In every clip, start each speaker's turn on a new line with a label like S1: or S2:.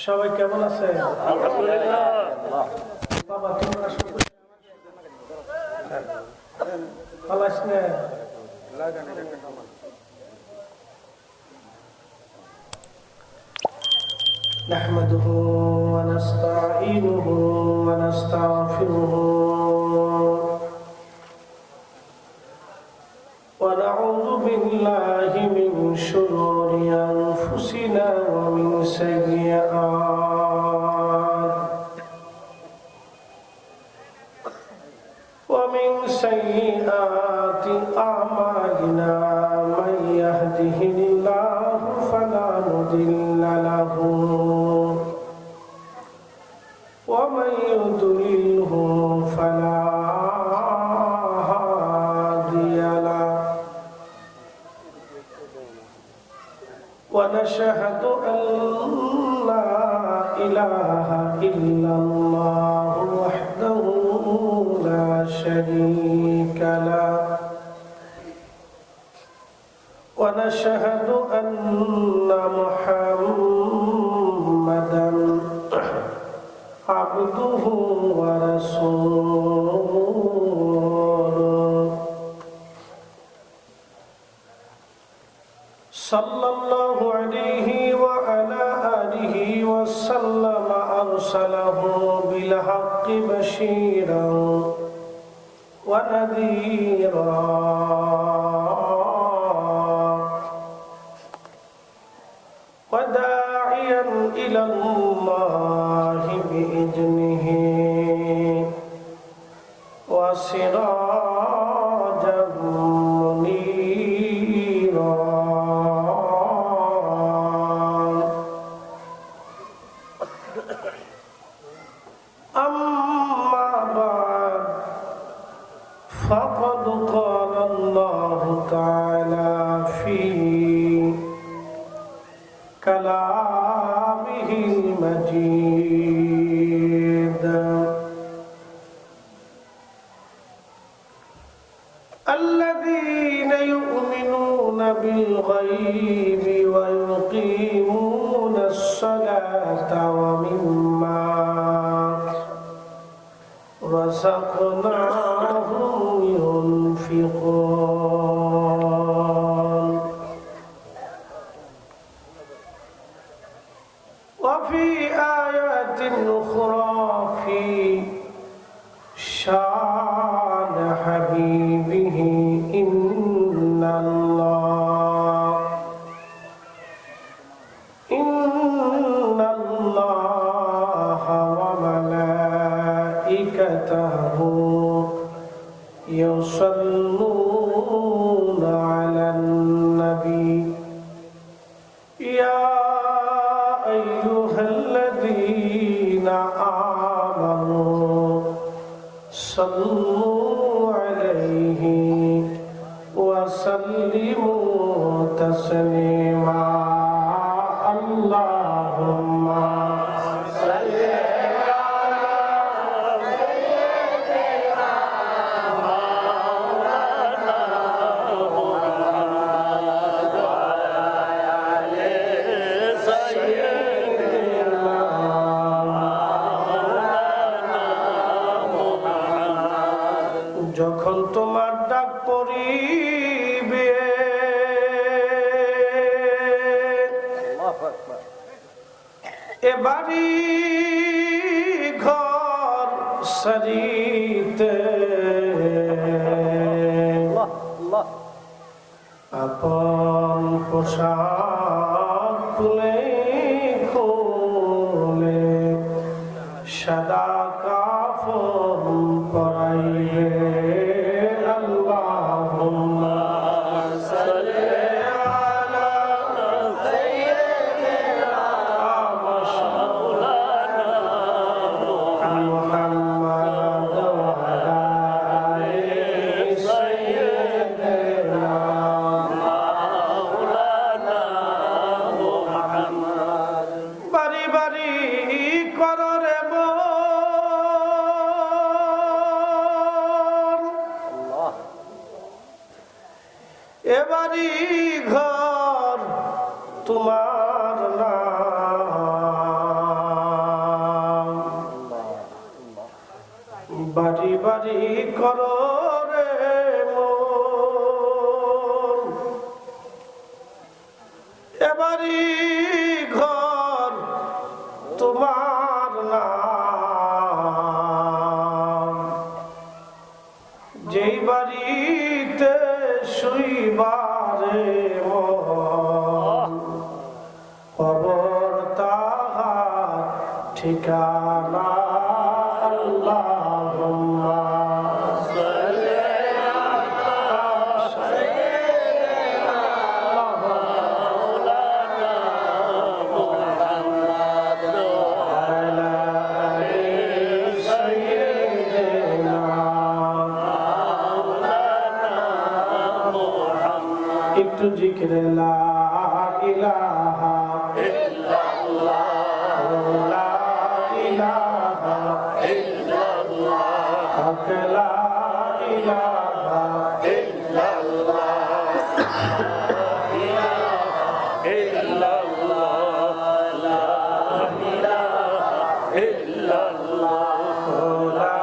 S1: সবাই কেমন আছে?
S2: আলহামদুলিল্লাহ।
S1: বাবা তোমরা ভালো আছ না? نحمده ونستعينه ونستغفره ونعوذ بالله من شرور أنفسنا ومن سيئات أعمالنا من يهده الله فلا مضل له ومن يضلله فلا هادي له ونشهد أن لا إله إلا الله وحده لا شريك له ونشهد أن محمدا عبده ورسوله صلى الله عليه وعلى آله وسلم أرسله بالحق بشيرا ونذيرا وداعيا إلى الله بإذنه وسراجا منيرا أما بعد فقد قال الله تعالى في كلامه المجيد الذين يؤمنون بالغيب ويقيمون الصلاة ومما رزقناهم ينفقون وفي آيات أخرى في شان حبيبه إن الله وملائكته يصلون على النبي يا أيها الذين آمنوا صلوا عليه وسلموا تسليما اللهم صل যখন তোমার ডাক পড়িবে এবারি ঘর সারিতে আপন পোশাক খুলে খুলে সাদা কাফন পরাইবে আল্লাহুম্মা সাল্লি আলা সাইয়্যিদিনা মাওলানা মুহাম্মদ ওয়া আলা আলি সাইয়্যিদিনা মাওলানা মুহাম্মদ বাড়ি বাড়ি কররে বাড়ি বাড়ি করো রে মন, এবারি ঘর তোমার নাম, যেই বাড়িতে শুইবারে মন, কবর তাহার ঠিকানা। আল্লাহুম্মা সাল্লি আলা সাইয়্যিদিনা মাওলানা মুহাম্মদ ওয়া আলা আলি সাইয়্যিদিনা মাওলানা মুহাম্মদ। একটু জিকিরে লা ইলাহা ইল্লাল্লাহ, লা ইলাহা ইল্লাল্লাহ, লা ইলাহা ইল্লাল্লাহ, লা ইলাহা ইল্লাল্লাহ, লা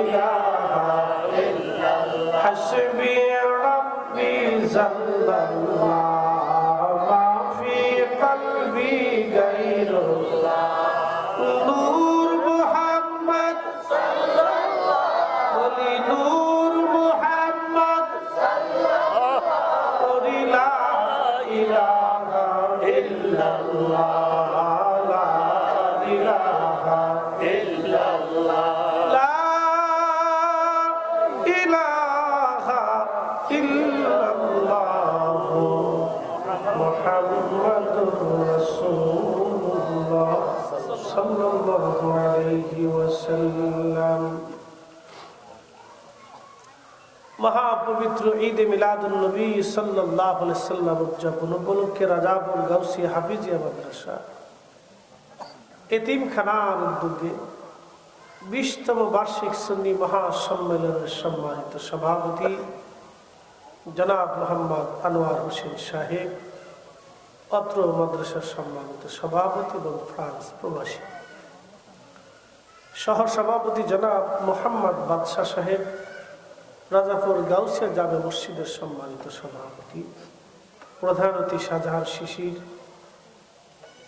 S1: ইলাহা ইল্লাল্লাহ। হাসবি রাব্বি জাল্লাল্লাহ, মা ফি কলবি গায়রুল্লাহ, নূর মুহাম্মদ সাল্লাল্লাহু আলাইহি, নূর মুহাম্মদ সাল্লাল্লাহু আলাইহি, লা ইলাহা ইল্লাল্লাহ, লা ইলাহা ইল্লাল্লাহ, লা ইলাহা ইল্লাল্লাহ, মুহাম্মাদুর রাসূলুল্লাহ সাল্লাল্লাহু আলাইহি ওয়াসাল্লাম। মহাপবিত্র ঈদে মিলাদুন নবী সাল্লাল্লাহু আলাইহি ওয়াসাল্লাম উদযাপন উপলক্ষে রাজাপুর গাউসিয়া হাফিজিয়া মাদ্রাসা এতিমখানার উদ্যোগে 20তম বার্ষিক সুন্নি মহাসম্মেলনের সম্মানিত সভাপতি জনাব মোহাম্মদ আনোয়ার হোসেন সাহেব, অত্র মাদ্রাসার সম্মানিত সভাপতি এবং ফ্রান্স প্রবাসী সহ সভাপতি জনাব মোহাম্মদ বাদশাহ সাহেব, রাজাপুর গাউসিয়া জামে মসজিদের সম্মানিত সভাপতি, প্রধান অতিথি শাহজাহান শিশির,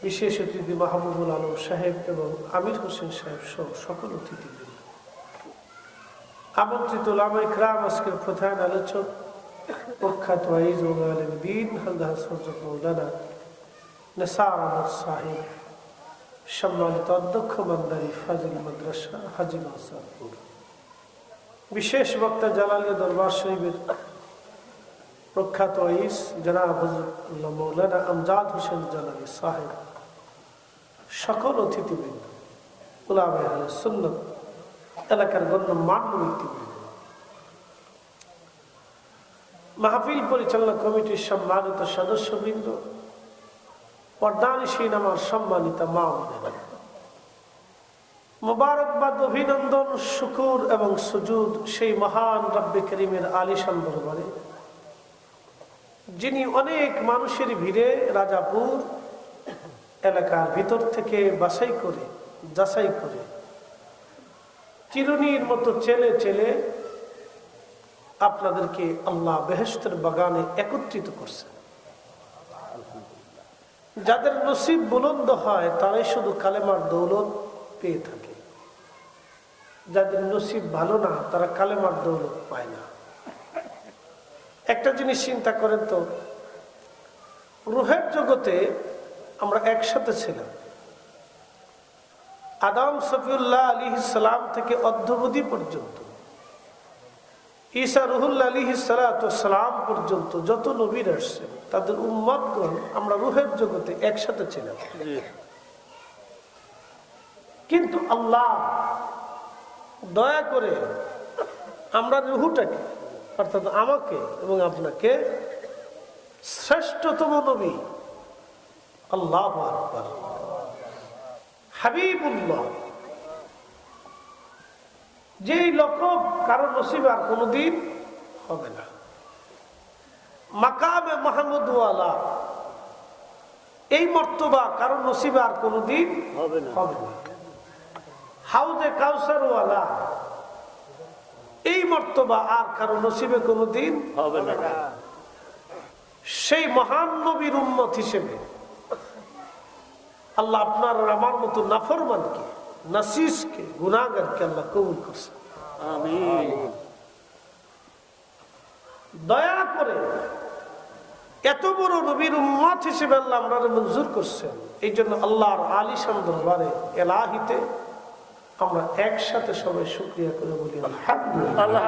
S1: বিশেষ অতিথি মাহবুবুল আলম সাহেব এবং আমির হোসেন সাহেব সহ সকল অতিথিবৃন্দ, আমন্ত্রিত উলামায়ে কিরাম, আজকের প্রধান আলোচক প্রখ্যাত ওয়াইজ ও আলেম দ্বীন হযরত হযরত মাওলানা নিসার আহমদ সাহেব, সম্মানিত অধ্যক্ষ মান্দারি ফাজিল মাদ্রাসা হাজী মাসাদপুর, বিশেষ বক্তা জালালিয়া দরবার শরীফের প্রখ্যাত ওয়াইজ জনাব হযরত মাওলানা আমজাদ হোসেন জালালি সাহেব, সকল অতিথিবৃন্দ, উলামায়ে আহলে সুন্নাত, এলাকার গণ্যমান্য ব্যক্তিবৃন্দ, মাহফিল পরিচালনা কমিটির সম্মানিত সদস্যবৃন্দ, পর্দানিশীন আমার সম্মানিত মা বোনেরা, মুবারকবাদ, অভিনন্দন, শুকুর এবং সুজুদ সেই মহান রব্বে করিমের আলিশান দরবারে, যিনি অনেক মানুষের ভিড়ে রাজাপুর এলাকার ভিতর থেকে যাচাই করে চিরুনির মতো চেলে চেলে আপনাদেরকে আল্লাহ বেহেশতের বাগানে একত্রিত করছেন। যাদের নসিব বুলন্দ হয় তারাই শুধু কালেমার দৌলত পেয়ে থাকে, যাদের নসিব ভালো না তারা কালেমার দৌলত পায় না। একটা জিনিস চিন্তা করেন তো, রুহের জগতে আমরা একসাথে ছিলাম, আদম সফিউল্লাহ আলাইহিস সালাম থেকে অদ্যাবধি পর্যন্ত, ঈসা রুহুল্লাহ আলাইহিস সালাম পর্যন্ত যত নবীর আসছেন তাদের উম্মতগণ আমরা রুহের জগতে একসাথে ছিলাম। কিন্তু আল্লাহ দয়া করে আমরা রুহুটাকে, অর্থাৎ আমাকে এবং আপনাকে শ্রেষ্ঠতম নবী আল্লাহু আকবার হাবিবুল্লাহ, যেই লকব কারো নসিবে আর কোনোদিন হবে না, মাকামে মাহমুদ ওয়ালা, এই মর্তবা কারো নসিবে আর কোনোদিন হবে না, হাউজে কাউসার ওয়ালা, এই মর্তবা আর কারো নসিবে কোনোদিন হবে না। সেই মহান নবীর উম্মত হিসেবে আল্লাহ আপনার আমার মতো নাফরমানকে, নাসিসকে, গুনাহগারকে আল্লাহ কবুল করছেন। আমিন। দয়া করে এত বড় নবীর উম্মত হিসেবে আল্লাহ আপনারা মঞ্জুর করছেন। এই জন্য আল্লাহর আলিশান দরবারে এলাহিতে আমরা একসাথে সবাই শুকরিয়া করে বলি আলহামদুলিল্লাহ।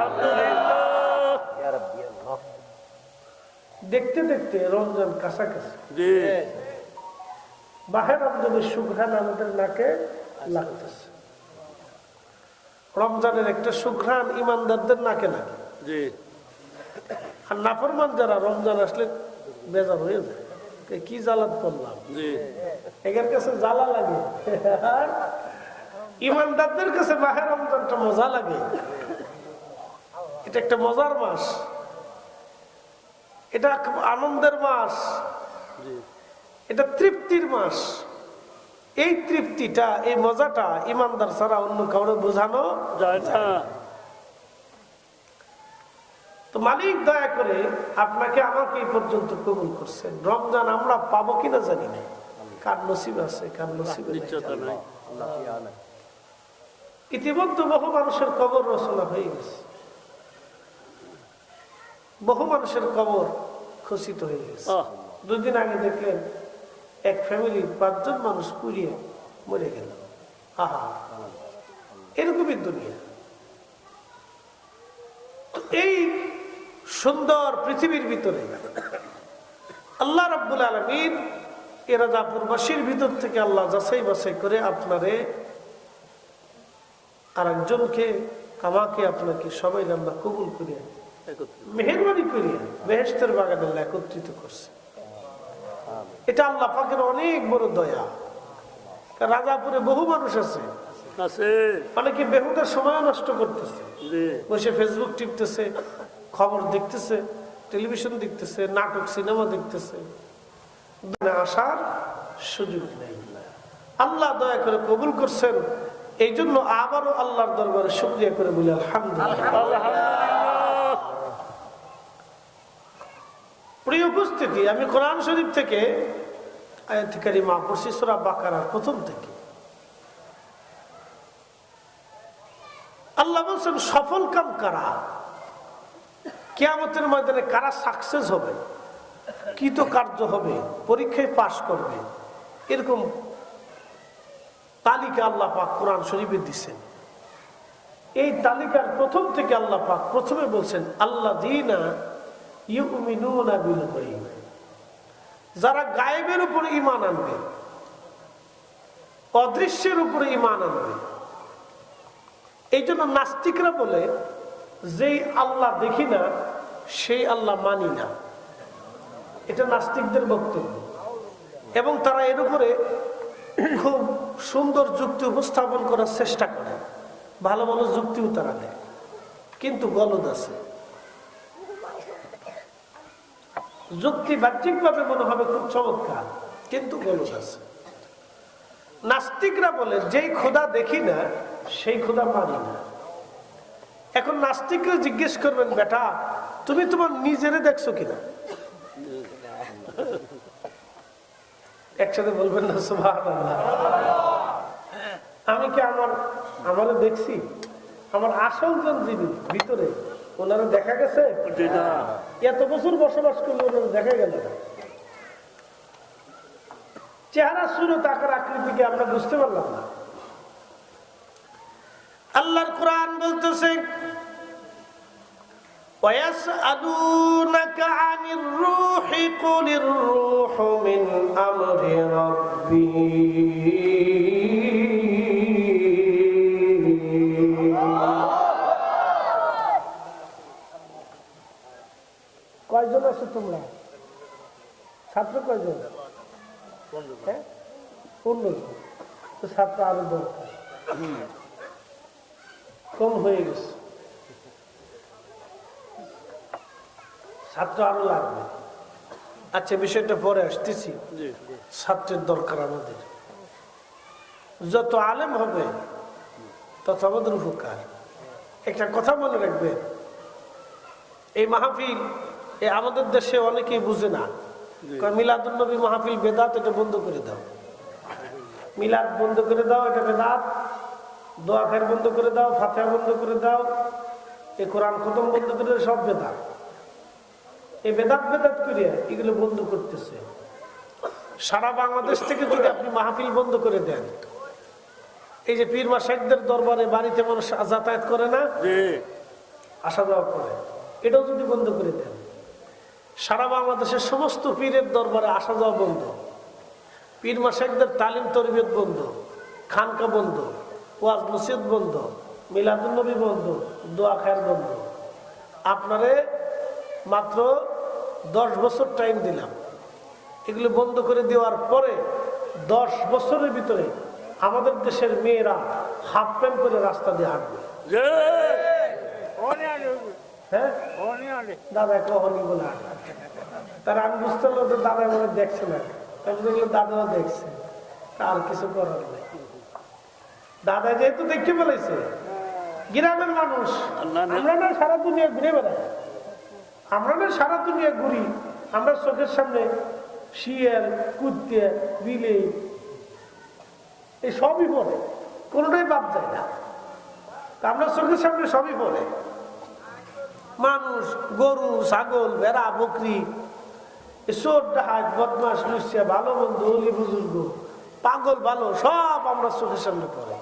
S1: দেখতে দেখতে রমজান কাছাকাছি, বাহির রমজানের সুঘ্রাণ আমাদের নাকে লাগতেছে। রমজানের একটা সুঘ্রাণ ইমানদারদের নাকে লাগে, আর নাফরমান যারা রমজান আসলে বেজার হয়ে যায়, কি জ্বালাত করলাম, এদের কাছে জ্বালা লাগে। ইমানদারদের কাছে মাহে রমজানটা মজা লাগে। এটা একটা মজার মাস, এটা আনন্দের মাস, এটা তৃপ্তির মাস। এই তৃপ্তিটা, এই মজাটা ইমানদার ছাড়া অন্য কাউকে বোঝানো যায় না। তো মালিক দয়া করে আপনাকে আমাকে এই পর্যন্ত কবুল করছেন। রমজান আমরা পাবো কিনা জানি না, কার নসিব আছে কার নসিব নাই। ইতিমধ্যে বহু মানুষের কবর রচনা হয়ে গেছে, বহু মানুষের কবর খচিত হয়ে গেছে। 2 দিন আগে দেখলেন এক ফ্যামিলির 5 জন মানুষ পুড়িয়ে মরে গেল। আহা, এরকমই দুনিয়া। এই সুন্দর পৃথিবীর ভিতরে আল্লাহ রাব্বুল আলামিন এ রাজাপুরবাসীর ভিতর থেকে আল্লাহ যাচাই বাছাই করে আপনারে আর একজনকে, আমাকে, আপনাকে সবাই আল্লাহ কবুল করিয়া মেহেরবানি করিয়া বেহেশতের বাগানে একত্রিত করছে। এটা আল্লাহ পাকের অনেক বড় দয়া। রাজাপুরে বহু মানুষ আছে, অনেকে বেহুদার সময় নষ্ট করতেছে, বসে ফেসবুক টিপতেছে, খবর দেখতেছে, টেলিভিশন দেখতেছে, নাটক সিনেমা দেখতেছে, আসার সুযোগ নেই। আল্লাহ দয়া করে কবুল করছেন। এই জন্য আবারও আল্লাহর দরবারে শুকরিয়া করে বলি আলহামদুলিল্লাহ। প্রিয় উপস্থিতি, আমি কোরআন শরীফ থেকে আয়াত কারিমা পড়ছি, সূরা বাকারার প্রথম থেকে। আল্লাহ বলছেন সফল কাম কারা, কিয়ামতের ময়দানে কারা সাকসেস হবে, কৃতকার্য হবে, পরীক্ষায় পাশ করবে, এরকম তালিকা আল্লাহ পাক কোরআন শরীফে দিচ্ছেন। এই তালিকার প্রথম থেকে আল্লাহ পাক প্রথমে বলছেন আল্লাযীনা ইউমিনুনা বিল গায়ব, যারা গায়েবের উপরে ঈমান আনবে, অদৃশ্যের উপরে ঈমান আনবে। এই জন্য নাস্তিকরা বলে যেই আল্লাহ দেখি না সেই আল্লাহ মানি না, এটা নাস্তিকদের বক্তব্য। এবং তারা এর উপরে খুব সুন্দর যুক্তি উপস্থাপন করার চেষ্টা করে, ভালো ভালো যুক্তিও তারা দেয়, কিন্তু গলদ আছে। যুক্তি বাহ্যিকভাবে মনে হবে খুব চমৎকার, কিন্তু গলদ আছে। নাস্তিকরা বলে যেই খোদা দেখি না সেই খোদা মানি না। এখন নাস্তিকরা জিজ্ঞেস করবেন, বেটা তুমি তোমার নিজেরে দেখছো কিনা? একসাথে বলবেন না সুবহানাল্লাহ। আমি কি আমারে দেখছি? আমার আসল জন যিনি ভিতরে, ওনারা দেখা গেছে? এত বছর বসবাস করলে ওনারা দেখা গেল না। চেহারা সুরত আকার আকৃতিকে আমরা বুঝতে পারলাম না। আল্লাহর কোরআন বলতেছে وَيَسْأَلُونَكَ عَنِ الرُّوحِ قُلِ الرُّوحُ مِنْ أَمْرِ رَبِّي কয়জন আছো তোমরা? ছাত্র কয়জন? 15 জন। তো ছাত্র আরো দরকার, কম হয়ে গেছে, ছাত্র আরো লাগবে। আচ্ছা, বিষয়টা পরে আসতেছি। ছাত্রের দরকার আমাদের। যত আলেম হবে তত আমাদের উপকার। একটা কথা মনে রাখবেন, এই মাহফিল আমাদের দেশে অনেকেই বুঝে না। মিলাদুন নবী মাহফিল বেদাত, এটা বন্ধ করে দাও। মিলাদ বন্ধ করে দাও, এটা বেদাত। দোয়া খায়ের বন্ধ করে দাও, ফাতিহা বন্ধ করে দাও, এই কোরআন খতম বন্ধ করে দাও, সব বেদাত। এই বেদাত বেদাত করে এগুলো বন্ধ করতেছে। সারা বাংলাদেশ থেকে যদি আপনি মাহফিল বন্ধ করে দেন, এই যে পীর মাশাইখদের দরবারে বাড়িতে মানুষ যাতায়াত করে না, আসা যাওয়া করে, এটাও যদি বন্ধ করে দেন, সারা বাংলাদেশের সমস্ত পীরের দরবারে আসা যাওয়া বন্ধ, পীর মাশাইখদের তালিম তরবিয়ত বন্ধ, খানকা বন্ধ, ওয়াজ মসজিদ বন্ধ, মিলাদুন নবী বন্ধ, দোয়া খায়ের বন্ধ। আপনারে মাত্র 10 বছর টাইম দিলাম, এগুলো বন্ধ করে দেওয়ার পরে 10 বছরের ভিতরে আমাদের দেশের মেয়েরা হাফ প্যান্ট করে রাস্তা দিয়ে হাঁটবে। হ্যাঁ দাদা কখনই বলে হাঁটবে, তার আমি বুঝতে পারলো তো দাদা মনে দেখছে না, দাদাও দেখছে, আর কিছু করার নেই। দাদা যেহেতু দেখতে পেলেছে, গ্রামের মানুষ, আমরা না সারা দুনিয়া ঘুরে বেড়াই, আমরা না সারা দুনিয়া ঘুরি, আমরা চোখের সামনে শিয়াল, কুত্তে, বিলে, এই সবই পড়ে, কোনোটাই বাদ যায় না। আমরা চোখের সামনে সবই পড়ে, মানুষ, গরু, ছাগল, ভেড়া, বকরি, চোর, ডাহাত, বদমাস, লুচিয়া, ভালো মন্দ, অলি বুজুর্গ, পাগল ভালো, সব আমরা চোখের সামনে পড়ে।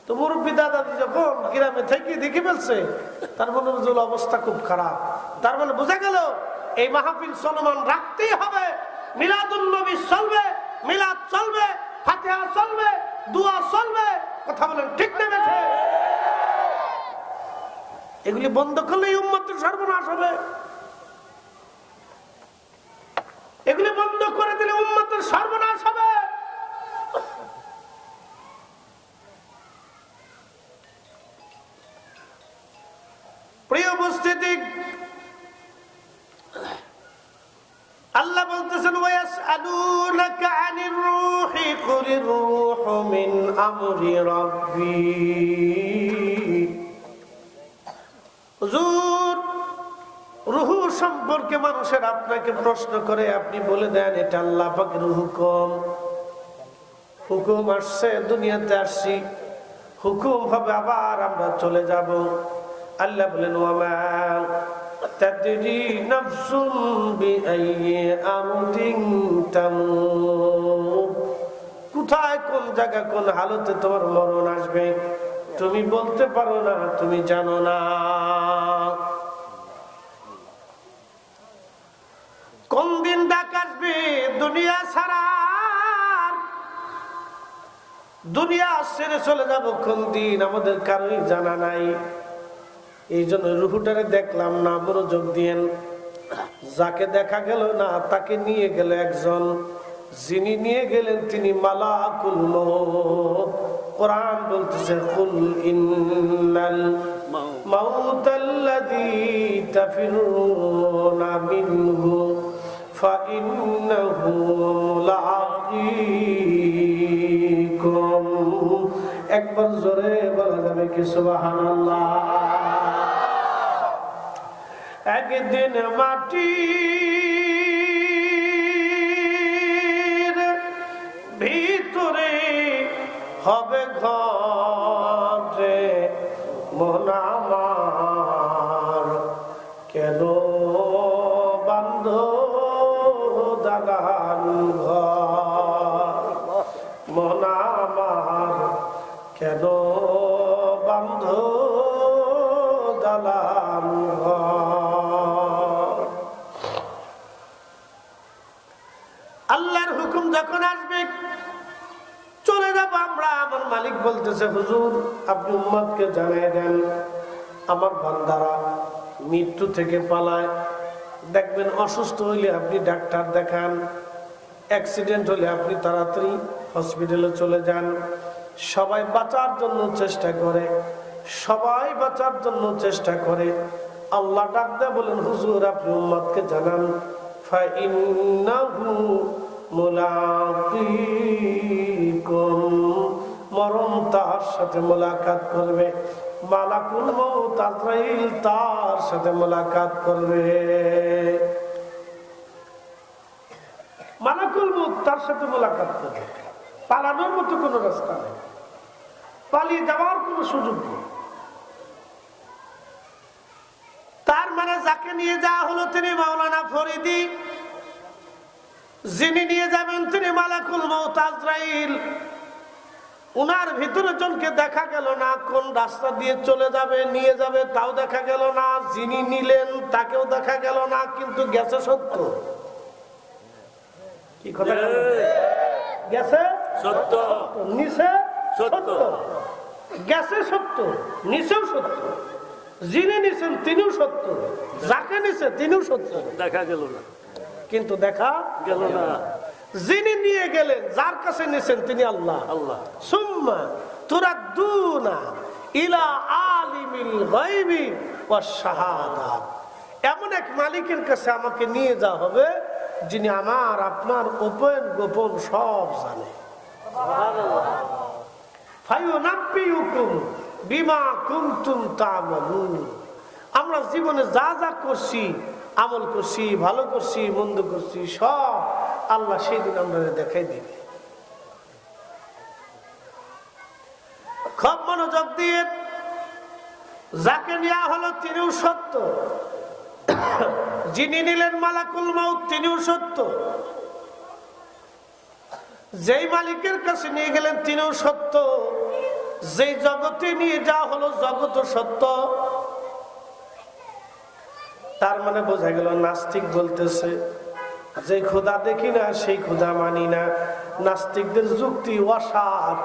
S1: তো মুরব্বী দাদাদি যখন গ্রামে থেকে দেখে ফেলছে, তার মনে হল অবস্থা খুব খারাপ। তার মানে বোঝা গেল এই মাহফিল চলমান রাখতেই হবে। মিলাদুন নবী চলবে, মিলাদ চলবে, ফাতিহা চলবে, দোয়া চলবে। কথা বলেন ঠিক না বেঠে? এগুলি বন্ধ করলে উম্মতের সর্বনাশ হবে। এগুলি বন্ধ করে দিলে উম্মতের সর্বনাশ হবে। প্রিয় উপস্থিতি, আল্লাহ বলতেছেন ওয়াসআলুনাকা আনির রূহি কুলির রূহু মিন আমরি রাব্বি। হুজুর, রূহ সম্পর্কে মানুষের আপনাকে প্রশ্ন করে, আপনি বলে দেন এটা আল্লাহ পাকের হুকুম। হুকুম আসছে, দুনিয়াতে আসছি, হুকুম হবে, আবার আমরা চলে যাব। আল্লাহ বলেন ওয়ামা তাদরি নাফসুন বিআইয়ি আমরিন তামুত। কোথায়, কোন জায়গা, কোন হালতে তোমার মরণ আসবে তুমি বলতে পারো না, তুমি জানো না। কোন দিন ডাক আসবে দুনিয়া ছাড়ার, দুনিয়া ছেড়ে চলে যাব কোন দিন আমাদের কারোই জানা নাই। এই জন্য রুহুটারে দেখলাম না, মনোযোগ দিয়েন। যাকে দেখা গেল না তাকে নিয়ে গেল একজন, যিনি নিয়ে গেলেন তিনি মালাকুল মউত। কোরআন বলতেছে কুল ইন্নাল মাউতাল্লাযী তাফিরুনা মিনহু ফাইন্নাহু মুলাকীকুম। একবার জোরে বলা যাবে কি সুবহানাল্লাহ? একদিন মাটির ভিতরে হবে ঘরে মন আমার, কেন বান্ধ দালান ঘর। মন আমার কেন বান্ধ দালান ঘর। আল্লাহর হুকুম যখন আসবে চলে যাব আমরা। আমার মালিক বলতেছে হুজুর আপনি উম্মতকে জানিয়ে দেন, আমার বান্দারা মৃত্যু থেকে পালায়। দেখবেন অসুস্থ হইলে আপনি ডাক্তার দেখান, অ্যাক্সিডেন্ট হলে আপনি তাড়াতাড়ি হসপিটালে চলে যান। সবাই বাঁচার জন্য চেষ্টা করে, সবাই বাঁচার জন্য চেষ্টা করে। আল্লাহ ডাক দেয় বলেন হুজুর আপনি উম্মতকে জানান ফাইন্নাহু মুলাকীকুম মরণ তার সাথে মোলাকাত করবে, মালাকুল মউত আজরাইল তার সাথে মোলাকাত করবে। মালাকুল মউত তার সাথে মোলাকাত করবে, পালানোর মতো কোনো রাস্তা নেই, পালিয়ে যাওয়ার কোনো সুযোগ নেই। তার মানে যাকে নিয়ে যাওয়া হলো তিনি মাওলানা ফরিদি, যিনি নিয়ে যাবেন তিনি মালাকুল মউত আজরাইল। উনার ভিতরে জনকে দেখা গেল না, কোন রাস্তা দিয়ে চলে যাবে নিয়ে যাবে তাও দেখা গেল না, যিনি নিলেন তাকেও দেখা গেল না, কিন্তু গেছে সত্য। কি কথা গেছে সত্য, নিচে সত্য, গেছে সত্য, নিচেও সত্য, যিনি নিছেন তিনিও সত্য, যাকে নিছে তিনিও সত্য, দেখা গেল না, কিন্তু দেখা গেল না। যিনি নিয়ে গেলেন, যার কাছে নিছেন তিনি আল্লাহ। আল্লাহ সুম্মা তুরাদ্দুনা ইলা আলিমিল গায়বি ওয়াশ শাহাদাত, এমন এক মালিকের কাছে আমাকে নিয়ে যাওয়া হবে যিনি আমার আপনার গোপন গোপন সব জানে। সুবহানাল্লাহ। ফায়ুনাব্বিউকুম বিমা কুনতুম তা'মালুন, আমরা জীবনে যা যা করছি, আমল করছি, ভালো করছি, মন্দ করছি, সব আল্লাহ সেদিন আমরা দেখাই দিবে। খুব মনোযোগ দিয়ে, যাকে নেওয়া হলো তিনিও সত্য, যিনি নিলেন মালাকুল মউত তিনিও সত্য, যেই মালিকের কাছে নিয়ে গেলেন তিনিও সত্য, যেই জগতে নিয়ে যাওয়া হলো জগৎ সত্য। তার মানে বোঝা গেল নাস্তিক বলতেছে যে খোদা দেখি না সেই খোদা মানি না। নাস্তিকদের যুক্তি অসার,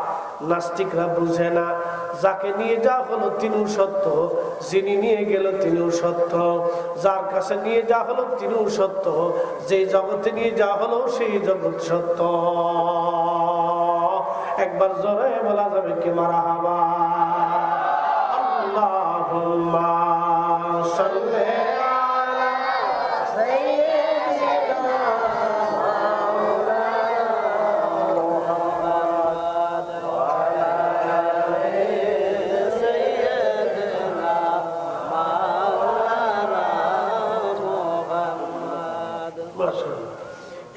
S1: নাস্তিকরা বুঝে না যাকে নিয়ে যাওয়া হলো তিনিও সত্য, যিনি নিয়ে গেল তিনিও সত্য, যার কাছে নিয়ে যাওয়া হলো তিনিও সত্য, যেই জগতে নিয়ে যাওয়া হলো সেই জগৎ সত্য। একবার জোরে বলা যাবে কি মারহাবা। আল্লাহুম্মা সাল্লি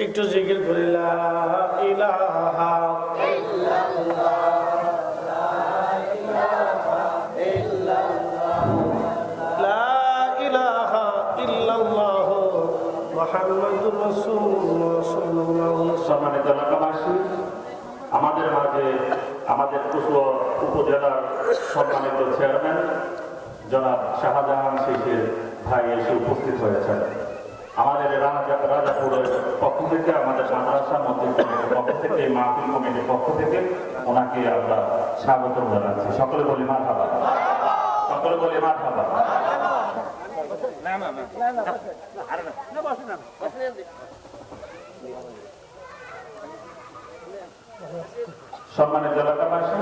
S1: একটু জিকির করি লা ইলাহা ইল্লাল্লাহ, লা ইলাহা ইল্লাল্লাহ মুহাম্মাদুর রাসূলুল্লাহ সাল্লাল্লাহু আলাইহি ওয়াসাল্লাম। সম্মানিত এলাকাবাসী, আমাদের মাঝে আমাদের কচুয়া উপজেলার সম্মানিত চেয়ারম্যান জনাব শাহজাহান শেখের ভাই এসে উপস্থিত হয়েছেন। আমাদের রাজাপুরের পক্ষ থেকে, আমাদের মাদ্রাসা মসজিদ কমিটির পক্ষ থেকে, মাহফিল কমিটির পক্ষ থেকে ওনাকে আমরা স্বাগত জানাচ্ছি। সকলে বলি মারহাবা, সকলে বলি মারহাবা। সম্মানিত এলাকাবাসী,